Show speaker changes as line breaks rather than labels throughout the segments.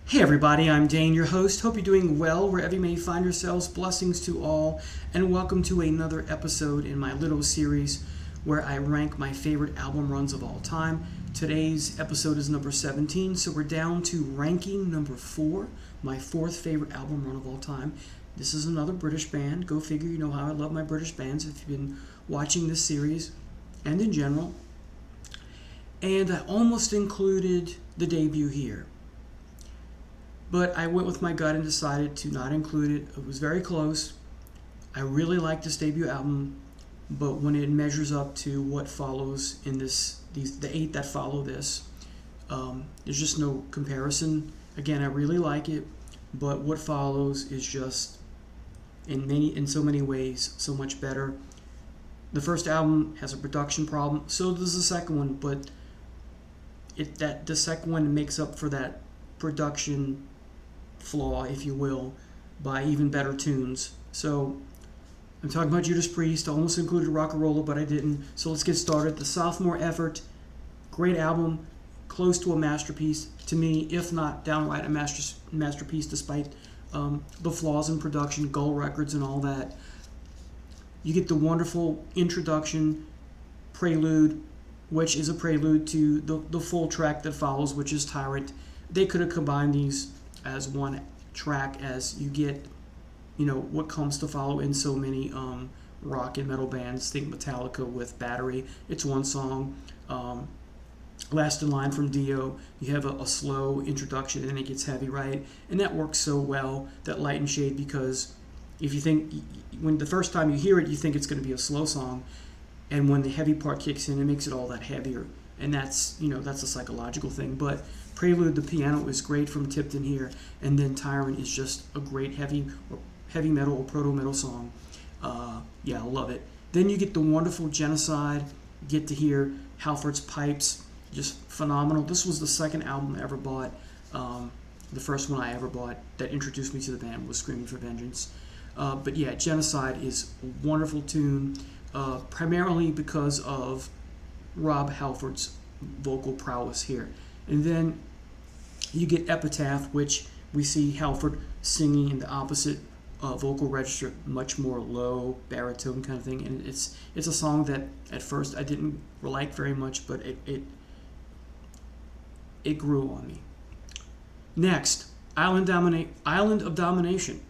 Hey everybody, I'm Dane, your host. Hope you're doing well wherever you may find yourselves. Blessings to all, and welcome to another episode in my little series where I rank my favorite album runs of all time. Today's episode is number 17, so we're down to ranking number 4, my fourth favorite album run of all time. This is another British band. Go figure, you know how I love my British bands if you've been watching this series and in general. And I almost included the debut here. But I went with my gut and decided to not include it. It was very close. I really like this debut album, but when it measures up to what follows in the 8 that follow this, there's just no comparison. Again, I really like it, but what follows is just in so many ways so much better. The first album has a production problem, so does the second one, but the second one makes up for that production flaw, if you will, by even better tunes. So I'm talking about Judas Priest. I almost included Rock'n'Rolla, but I didn't. So let's get started. The Sophomore Effort, great album, close to a masterpiece to me, if not downright a masterpiece, despite the flaws in production, Gull Records, and all that. You get the wonderful introduction, prelude, which is a prelude to the full track that follows, which is Tyrant. They could have combined these as one track, as you get, what comes to follow in so many rock and metal bands. Think Metallica with Battery. It's one song. Last in Line from Dio, you have a slow introduction and then it gets heavy, right? And that works so well, that Light and Shade, because if you think, when the first time you hear it, you think it's going to be a slow song, and when the heavy part kicks in, it makes it all that heavier. And that's a psychological thing. But Prelude, the piano is great from Tipton here, and then Tyrant is just a great heavy metal or proto-metal song. I love it. Then you get the wonderful Genocide, get to hear Halford's pipes, just phenomenal. This was the second album I ever bought. The first one I ever bought that introduced me to the band was Screaming for Vengeance. Genocide is a wonderful tune, primarily because of Rob Halford's vocal prowess here. And then you get Epitaph, which we see Halford singing in the opposite vocal register, much more low baritone kind of thing. And it's a song that at first I didn't like very much, but it grew on me. Next, Island of Domination.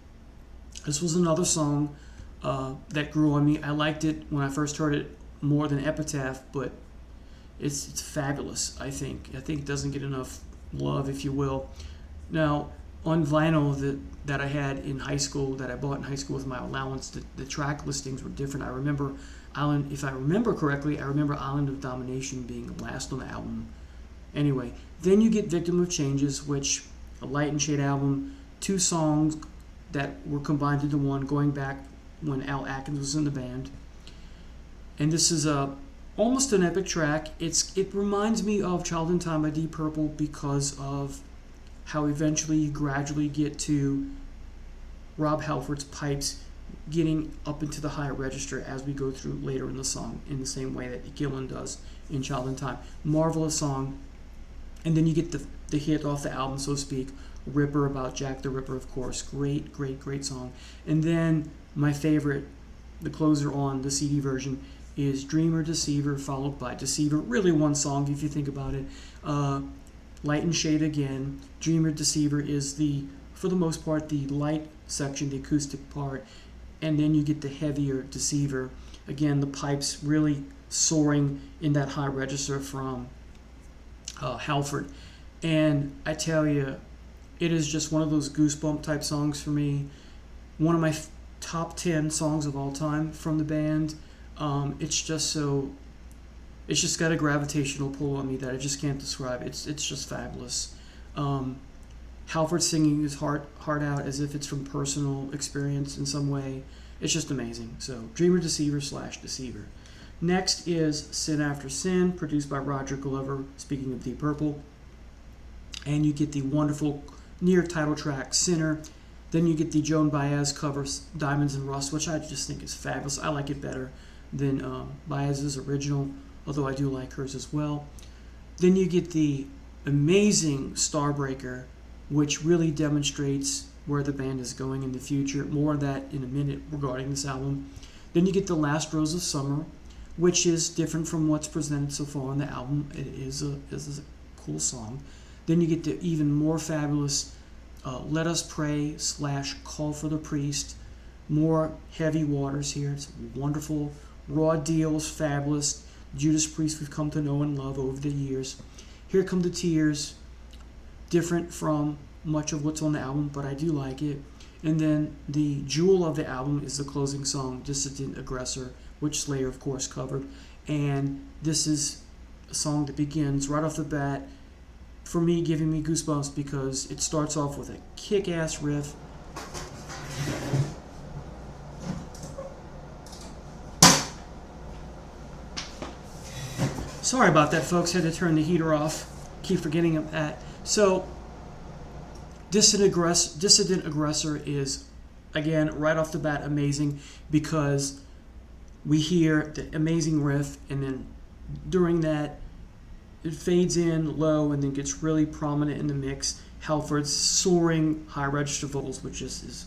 This was another song that grew on me. I liked it when I first heard it more than Epitaph, but it's fabulous, I think. I think it doesn't get enough love, if you will. Now, on vinyl that I had in high school, that I bought in high school with my allowance, the track listings were different. I remember if I remember correctly, I remember Island of Domination being last on the album. Anyway, then you get Victim of Changes, which a Light and Shade album, 2 songs that were combined into one, going back when Al Atkins was in the band. And this is almost an epic track. It reminds me of Child in Time by Deep Purple because of how eventually you gradually get to Rob Halford's pipes getting up into the higher register as we go through later in the song, in the same way that Gillan does in Child in Time. Marvelous song. And then you get the hit off the album, so to speak, Ripper, about Jack the Ripper, of course. Great, great, great song. And then my favorite, the closer on the CD version, is Dreamer, Deceiver, followed by Deceiver. Really one song if you think about it. Light and Shade again. Dreamer, Deceiver is for the most part, the light section, the acoustic part. And then you get the heavier Deceiver. Again, the pipes really soaring in that high register from Halford. And I tell you, it is just one of those goosebump type songs for me. One of my top 10 songs of all time from the band. It's just got a gravitational pull on me that I just can't describe. It's just fabulous. Halford singing his heart out as if it's from personal experience in some way. It's just amazing. So Dreamer, Deceiver / Deceiver. Next is Sin After Sin, produced by Roger Glover, speaking of Deep Purple. And you get the wonderful near title track, Sinner. Then you get the Joan Baez cover, Diamonds and Rust, which I just think is fabulous. I like it better than Baez's original, although I do like hers as well. Then you get the amazing Starbreaker which really demonstrates where the band is going in the future. More of that in a minute regarding this album. Then you get The Last Rose of Summer, which is different from what's presented so far on the album. It is a cool song. Then you get the even more fabulous Let Us Pray / Call for the Priest. More heavy waters here. It's wonderful. Raw Deal's fabulous. Judas Priest we've come to know and love over the years. Here Come the Tears. Different from much of what's on the album, but I do like it. And then the jewel of the album is the closing song, Dissident Aggressor, which Slayer, of course, covered. And this is a song that begins right off the bat, for me, giving me goosebumps because it starts off with a kick-ass riff. Sorry about that, folks. Had to turn the heater off. Keep forgetting that. So, Dissident Aggressor is, again, right off the bat, amazing because we hear the amazing riff, and then during that, it fades in low and then gets really prominent in the mix. Halford's soaring high register vocals, which is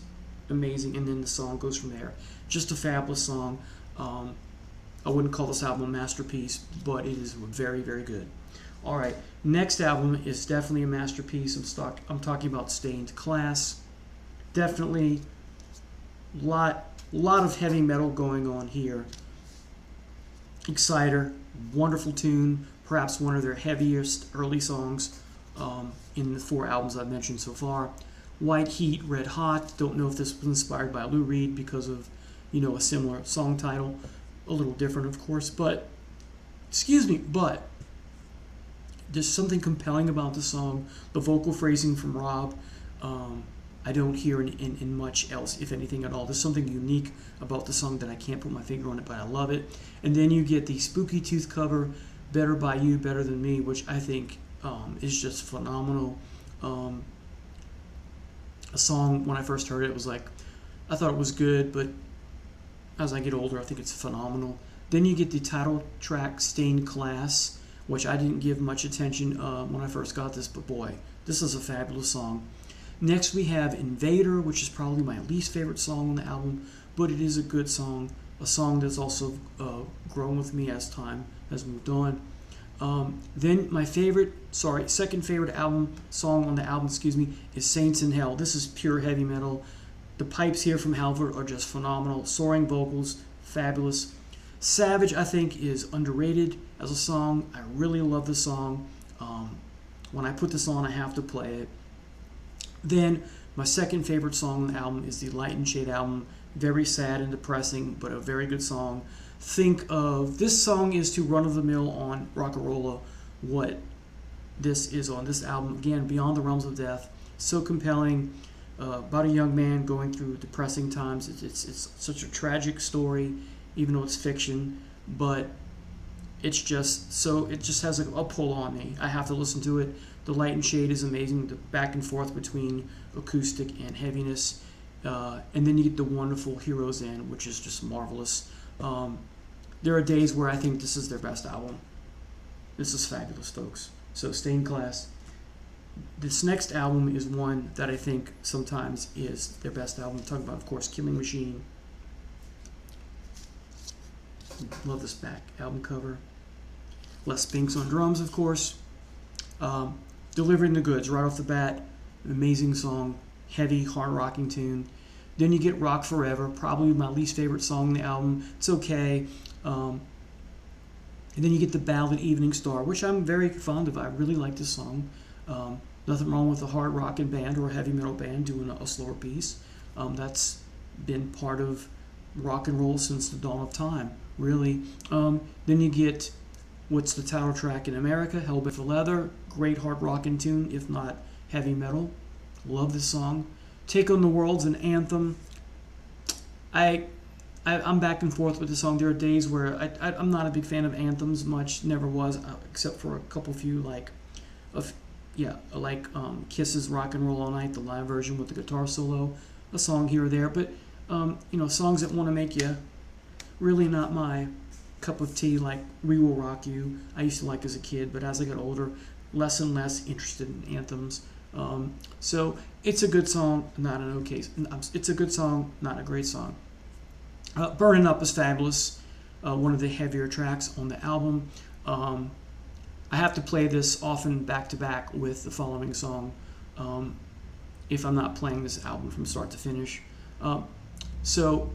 amazing, and then the song goes from there. Just a fabulous song. I wouldn't call this album a masterpiece, but it is very, very good. All right, next album is definitely a masterpiece. I'm talking about Stained Class. Definitely lot of heavy metal going on here. Exciter, wonderful tune, perhaps one of their heaviest early songs in the 4 albums I've mentioned so far. White Heat, Red Hot. Don't know if this was inspired by Lou Reed because of, a similar song title. A little different, of course, but there's something compelling about the song. The vocal phrasing from Rob, I don't hear in much else, if anything at all. There's something unique about the song that I can't put my finger on it, but I love it. And then you get the Spooky Tooth cover, Better By You, Better Than Me, which I think is just phenomenal. A song, when I first heard it, was like, I thought it was good, but as I get older, I think it's phenomenal. Then you get the title track, Stained Class, which I didn't give much attention when I first got this, but boy, this is a fabulous song. Next we have Invader, which is probably my least favorite song on the album, but it is a good song, a song that's also grown with me as time has moved on. Then my second favorite song on the album, is Saints in Hell. This is pure heavy metal. The pipes here from Halford are just phenomenal. Soaring vocals, fabulous. Savage, I think, is underrated as a song. I really love the song. When I put this on, I have to play it. Then my second favorite song on the album is the Light and Shade album. Very sad and depressing, but a very good song. This song is to Run of the Mill on Rock'n'Rolla what this is on this album. Again, Beyond the Realms of Death. So compelling. About a young man going through depressing times. It's such a tragic story, even though it's fiction, but it just has a pull on me. I have to listen to it. The Light and Shade is amazing, the back and forth between acoustic and heaviness, and then you get the wonderful Heroes End, which is just marvelous. There are days where I think this is their best album. This is fabulous, folks. So Stained Class. This next album is one that I think sometimes is their best album. I'm talking about, of course, Killing Machine. Love this back album cover. Les Binks on drums, of course. Delivering the Goods right off the bat. Amazing song. Heavy, hard-rocking tune. Then you get Rock Forever, probably my least favorite song on the album. It's okay. And then you get the ballad Evening Star, which I'm very fond of. I really like this song. Nothing wrong with a hard rocking band or a heavy metal band doing a slower piece. That's been part of rock and roll since the dawn of time, really. Then you get what's the title track in America, Hellbent for Leather. Great hard rocking tune, if not heavy metal. Love this song. Take on the World's an anthem. I'm back and forth with the song. There are days where I'm not a big fan of anthems much, never was, except for a few like Kiss's Rock and Roll All Night, the live version with the guitar solo, a song here or there. But, songs that want to make you really not my cup of tea, like We Will Rock You, I used to like as a kid, but as I got older, less and less interested in anthems. So it's a good song, not an okay. It's a good song, not a great song. Burning Up is fabulous. One of the heavier tracks on the album. I have to play this often back to back with the following song if I'm not playing this album from start to finish. So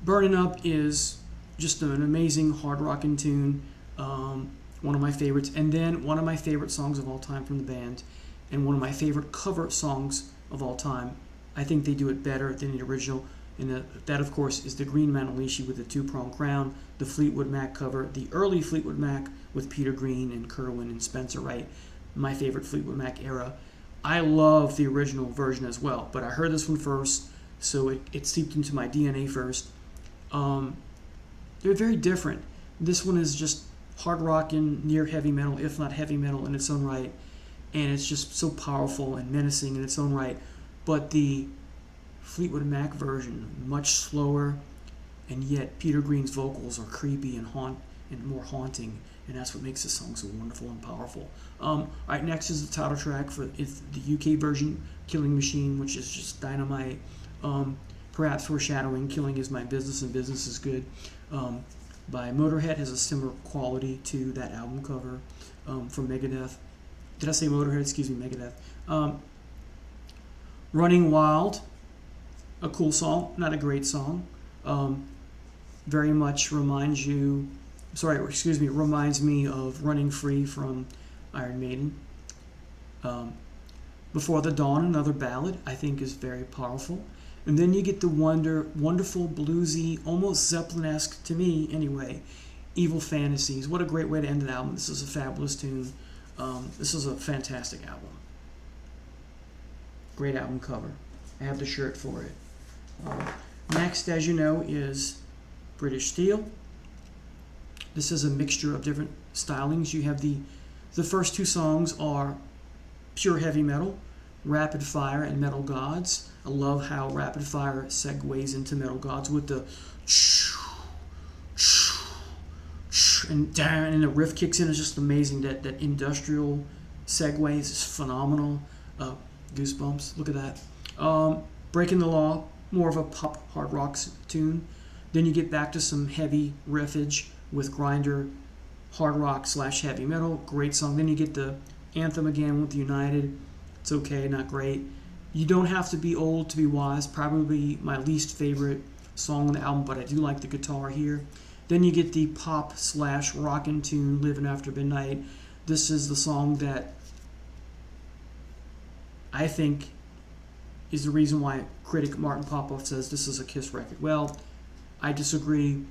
Burning Up is just an amazing hard rockin' tune. One of my favorites. And then one of my favorite songs of all time from the band, and one of my favorite cover songs of all time. I think they do it better than the original. And that, of course, is the Green Manalishi with the two-pronged crown, the Fleetwood Mac cover, the early Fleetwood Mac with Peter Green and Kerwin and Spencer Wright, my favorite Fleetwood Mac era. I love the original version as well, but I heard this one first, so it seeped into my DNA first. They're very different. This one is just hard rockin', near heavy metal, if not heavy metal in its own right, and it's just so powerful and menacing in its own right. But the Fleetwood Mac version, much slower, and yet Peter Green's vocals are creepy and more haunting, and that's what makes this song so wonderful and powerful. Alright, next is the title track for the UK version, Killing Machine, which is just dynamite. Perhaps foreshadowing Killing Is My Business and Business Is Good by Motorhead has a similar quality to that album cover from Megadeth. Did I say Motorhead? Excuse me, Megadeth. Running Wild, a cool song, not a great song. Very much reminds me of Running Free from Iron Maiden. Before the Dawn, another ballad, I think is very powerful. And then you get the wonderful, bluesy, almost Zeppelin-esque, to me anyway, Evil Fantasies. What a great way to end an album. This is a fabulous tune. This is a fantastic album. Great album cover. I have the shirt for it. Next, as you know, is British Steel. This is a mixture of different stylings. You have the first two songs are pure heavy metal, Rapid Fire and Metal Gods. I love how Rapid Fire segues into Metal Gods with the and the riff kicks in. It's just amazing. That industrial segue is just phenomenal. Goosebumps. Look at that. Breaking the Law, more of a pop hard rock tune. Then you get back to some heavy riffage with Grinder, hard rock / heavy metal. Great song. Then you get the anthem again with United. It's okay, not great. You Don't Have to Be Old to Be Wise, probably my least favorite song on the album, but I do like the guitar here. Then you get the pop / rockin' tune, Living After Midnight. This is the song that I think is the reason why critic Martin Popoff says this is a Kiss record. Well, I disagree.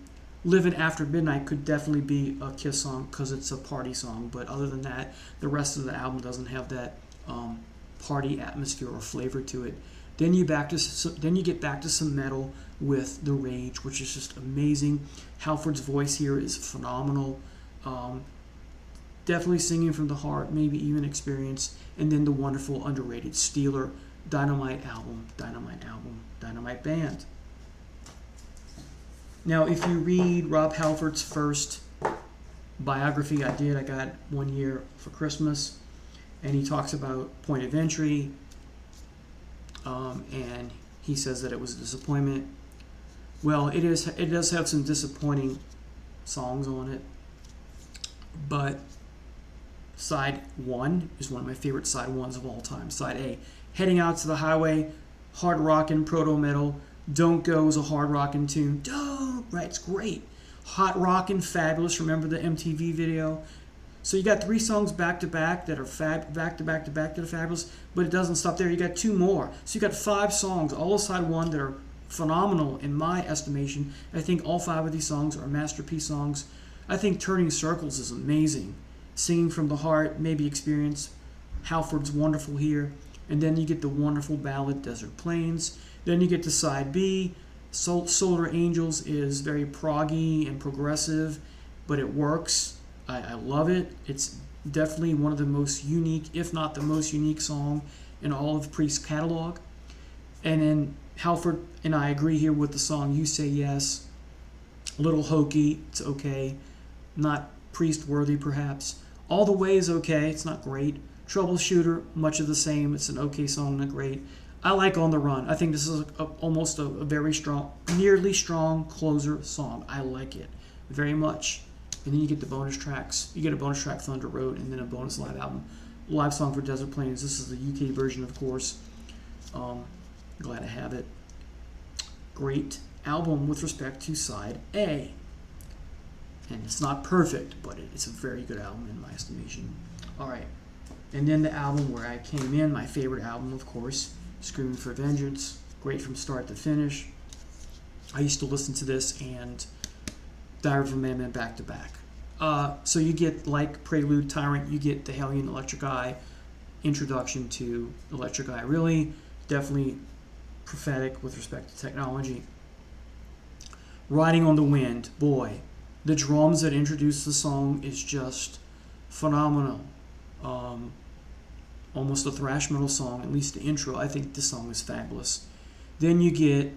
Living After Midnight could definitely be a Kiss song because it's a party song, but other than that, the rest of the album doesn't have that party atmosphere or flavor to it. Then you get back to some metal with The Rage, which is just amazing. Halford's voice here is phenomenal. Definitely singing from the heart, maybe even experience. And then the wonderful, underrated Steeler, Dynamite album, Dynamite band. Now, if you read Rob Halford's first biography I got one year for Christmas, and he talks about Point of Entry, and he says that it was a disappointment. Well, it does have some disappointing songs on it, but Side 1 is one of my favorite Side 1s of all time. Side A, Heading Out to the Highway, hard rockin' proto metal. Don't Go is a hard rockin' tune. Right, it's great. Hot rockin', fabulous. Remember the MTV video? So you got 3 songs back to back that are back to back that are fabulous, but it doesn't stop there. You got 2 more. So you got 5 songs, all of Side 1, that are phenomenal in my estimation. I think all 5 of these songs are masterpiece songs. I think Turning Circles is amazing. Singing from the Heart, maybe Experience. Halford's wonderful here. And then you get the wonderful ballad Desert Plains. Then you get to Side B. Solar Angels is very proggy and progressive, but it works. I love it. It's definitely one of the most unique, if not the most unique song in all of Priest's catalog. And then Halford and I agree here with the song You Say Yes. A little hokey, it's okay. Not Priest worthy perhaps. All the Way is okay. It's not great. Troubleshooter, much of the same. It's an okay song, not great. I like On the Run. I think this is almost a very strong, nearly strong closer song. I like it very much. And then you get the bonus tracks. You get a bonus track, Thunder Road, and then a bonus live song for Desert Plains. This is the UK version, of course. Glad to have it. Great album with respect to side A. And it's not perfect, but it's a very good album in my estimation. All right. And then the album where I came in, my favorite album, of course, Screaming for Vengeance. Great from start to finish. I used to listen to this and Diary of a Madman back to back. So you get, like Prelude, Tyrant, you get the Hellion Electric Eye introduction to Electric Eye. Really, definitely prophetic with respect to technology. Riding on the Wind, boy, the drums that introduce the song is just phenomenal. Almost a thrash metal song, at least the intro. I think this song is fabulous. Then you get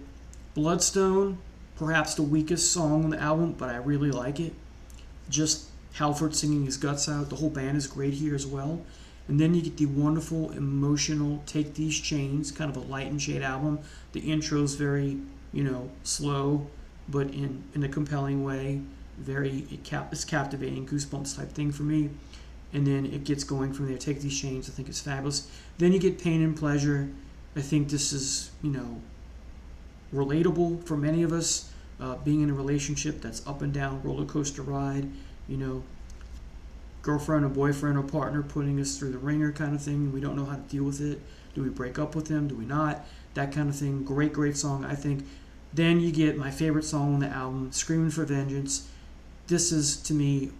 Bloodstone, perhaps the weakest song on the album, but I really like it. Just Halford singing his guts out. The whole band is great here as well. And then you get the wonderful, emotional Take These Chains, kind of a light and shade album. The intro's very, slow, but in a compelling way. It's captivating, goosebumps type thing for me. And then it gets going from there. Take These Chains, I think it's fabulous. Then you get Pain and Pleasure. I think this is, relatable for many of us. Being in a relationship that's up and down, roller coaster ride, girlfriend or boyfriend or partner putting us through the ringer kind of thing. We don't know how to deal with it. Do we break up with them? Do we not? That kind of thing. Great song, I think. Then you get my favorite song on the album, Screaming for Vengeance. This is, to me,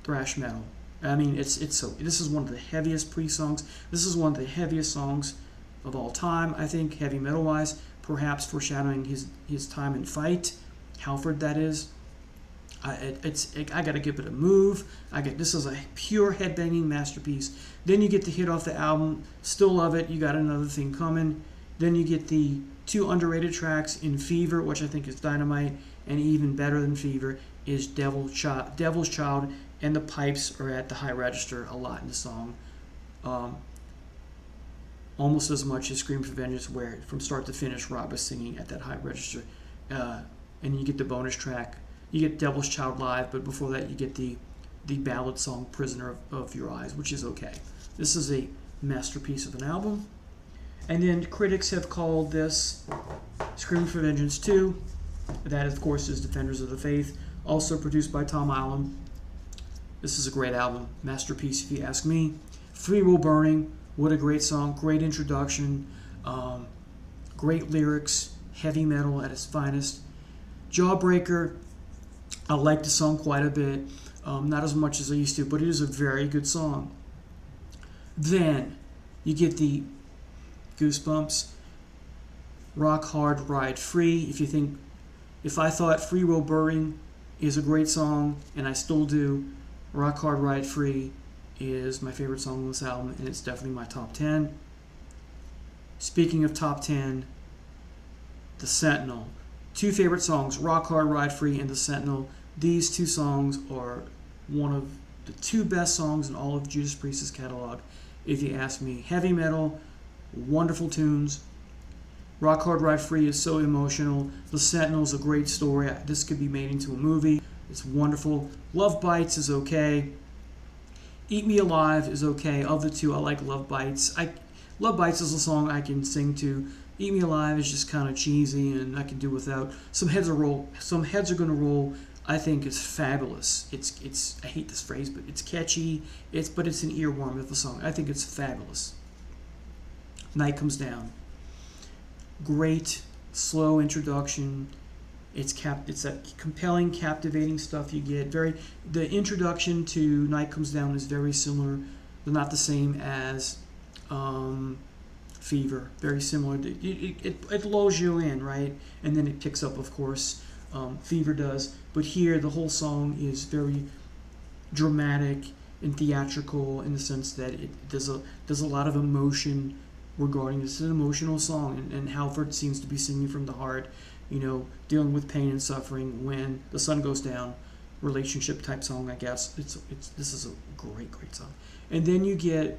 thrash metal. I mean, this is one of the heaviest pre-songs. This is one of the heaviest songs of all time, I think, heavy metal-wise, perhaps foreshadowing his time in Fight, Halford, that is. I got to give it a move. This is a pure headbanging masterpiece. Then you get the hit off the album, Still Love It, You Got Another Thing Coming. Then you get the two underrated tracks in Fever, which I think is dynamite, and even better than Fever is Devil's Child, and the pipes are at the high register a lot in the song. Almost as much as Scream for Vengeance, where from start to finish Rob is singing at that high register. And you get the bonus track. You get Devil's Child live, but before that you get the ballad song Prisoner of Your Eyes, which is okay. This is a masterpiece of an album. And then critics have called this Scream for Vengeance 2. That, of course, is Defenders of the Faith, also produced by Tom Allen. This is a great album, masterpiece if you ask me. Free Will Burning, what a great song, great introduction, great lyrics, heavy metal at its finest. Jawbreaker, I like the song quite a bit, not as much as I used to, but it is a very good song. Then you get the Goosebumps, Rock Hard, Ride Free. If I thought Free Will Burning is a great song, and I still do, Rock Hard, Ride Free is my favorite song on this album, and it's definitely my top 10. Speaking of top 10, The Sentinel. Two favorite songs, Rock Hard, Ride Free, and The Sentinel. These two songs are one of the two best songs in all of Judas Priest's catalog, if you ask me. Heavy metal, wonderful tunes. Rock Hard, Ride Free is so emotional. The Sentinel is a great story. This could be made into a movie. It's wonderful. Love Bites is okay. Eat Me Alive is okay. Of the two, I like Love Bites. Love Bites is a song I can sing to. Eat Me Alive is just kind of cheesy and I can do without. Some heads are going to roll. I think it's fabulous. It's I hate this phrase, but it's catchy. But it's an earworm of a song. I think it's fabulous. Night Comes Down. Great, slow introduction. It's that compelling, captivating stuff you get. The introduction to Night Comes Down is very similar, but not the same as Fever. Very similar. It lulls you in, right? And then it picks up, of course. Fever does. But here, the whole song is very dramatic and theatrical in the sense that there's a lot of emotion regarding this. It's an emotional song, and Halford seems to be singing from the heart, dealing with pain and suffering when the sun goes down, relationship type song, I guess. This is a great song. And then you get,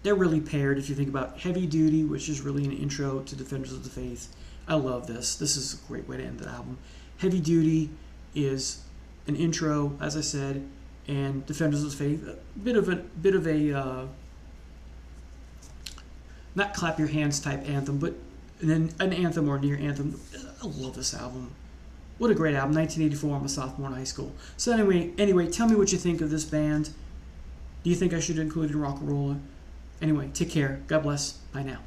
they're really paired if you think about Heavy Duty, which is really an intro to Defenders of the Faith. I love this. This is a great way to end the album. Heavy Duty is an intro, as I said, and Defenders of the Faith, a bit of a not clap your hands type anthem, but an anthem or near anthem. I love this album. What a great album. 1984, I'm a sophomore in high school. So anyway, tell me what you think of this band. Do you think I should include it in Rock-A-Rolla? Anyway, take care. God bless. Bye now.